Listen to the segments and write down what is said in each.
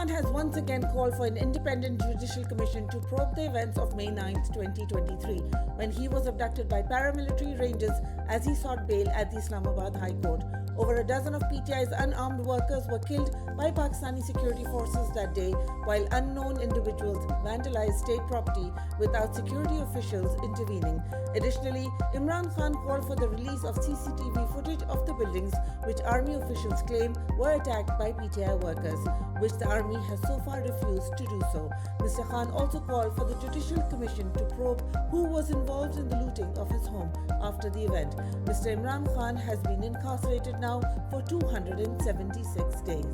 Khan has once again called for an independent judicial commission to probe the events of May 9, 2023, when he was abducted by paramilitary rangers as he sought bail at the Islamabad High Court. Over a dozen of PTI's unarmed workers were killed by Pakistani security forces that day, while unknown individuals vandalized state property without security officials intervening. Additionally, Imran Khan called for the release of CCTV footage of the buildings which army officials claim were attacked by PTI workers, which the army has so far refused to do so. Mr. Khan also called for the Judicial Commission to probe who was involved in the looting of his home after the event. Mr. Imran Khan has been incarcerated now for 276 days.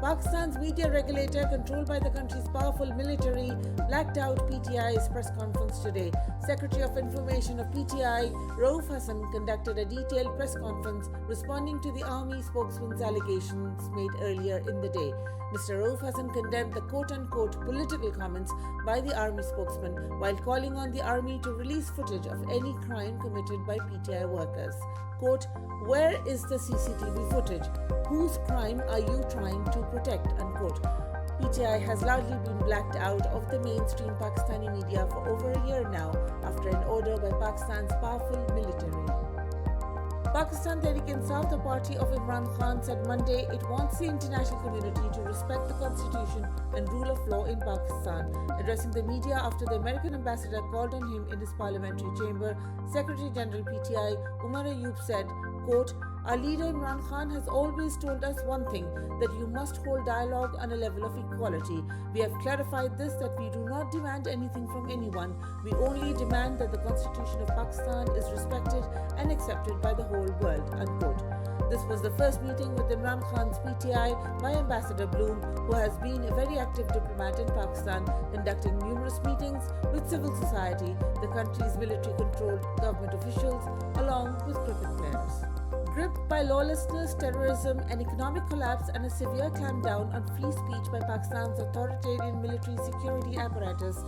Pakistan's media regulator, controlled by the country's powerful military, blacked out PTI's press conference today. Secretary of Information of PTI, Rauf Hassan, conducted a detailed press conference responding to the army spokesman's allegations made earlier in the day. Mr. Rauf Hassan condemned the quote-unquote political comments by the army spokesman while calling on the army to release footage of any crime committed by PTI workers. Quote, "Where is the CCTV footage? Whose crime are you trying to protect?" Unquote. PTI has largely been blacked out of the mainstream Pakistani media for over a year now after an order by Pakistan's powerful military. Pakistan Tehreek-e-Insaf, the party of Imran Khan, said Monday it wants the international community to respect the constitution and rule of law in Pakistan. Addressing the media after the American ambassador called on him in his parliamentary chamber, Secretary General PTI Umar Ayub said, quote, "Our leader Imran Khan has always told us one thing, that you must hold dialogue on a level of equality. We have clarified this, that we do not demand anything from anyone. We only demand that the Constitution of Pakistan is respected and accepted by the whole world." Unquote. This was the first meeting with Imran Khan's PTI by Ambassador Bloom, who has been a very active diplomat in Pakistan, conducting numerous meetings with civil society, the country's military-controlled government officials, along with cricket players. Gripped by lawlessness, terrorism, an economic collapse, and a severe clampdown on free speech by Pakistan's authoritarian military security apparatus,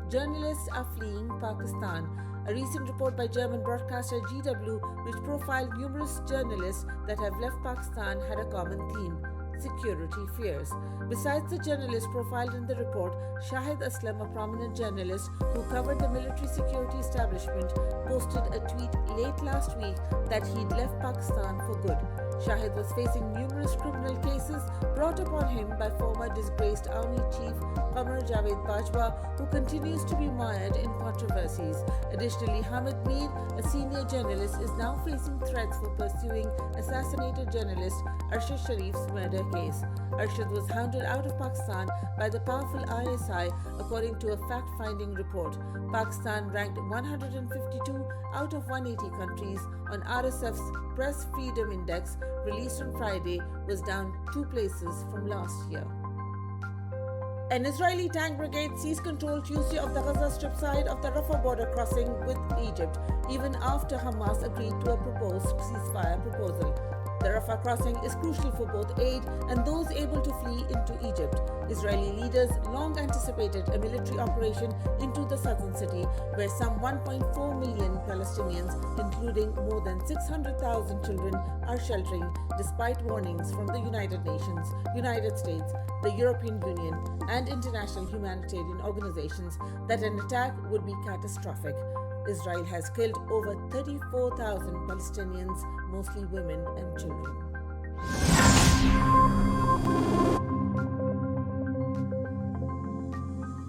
journalists are fleeing Pakistan. A recent report by German broadcaster GW, which profiled numerous journalists that have left Pakistan, had a common theme: security fears. Besides the journalists profiled in the report, Shahid Aslam, a prominent journalist who covered the military security establishment, posted a tweet late last week that he'd left Pakistan for good. Shahid was facing numerous criminal cases brought upon him by former disgraced Army Chief Qamar Javed Bajwa, who continues to be mired in controversies. Additionally, Hamid Mir, a senior journalist, is now facing threats for pursuing assassinated journalist Arshad Sharif's murder case. Arshad was hounded out of Pakistan by the powerful ISI, according to a fact-finding report. Pakistan, ranked 152 out of 180 countries on RSF's Press Freedom Index, released on Friday, was down 2 places from last year. An Israeli tank brigade seized control Tuesday of the Gaza Strip side of the Rafah border crossing with Egypt, even after Hamas agreed to a proposed ceasefire proposal. The Rafah crossing is crucial for both aid and those able to flee into Egypt. Israeli leaders long anticipated a military operation into the southern city, where some 1.4 million Palestinians, including more than 600,000 children, are sheltering, despite warnings from the United Nations, United States, the European Union, and international humanitarian organizations that an attack would be catastrophic. Israel has killed over 34,000 Palestinians, mostly women and children.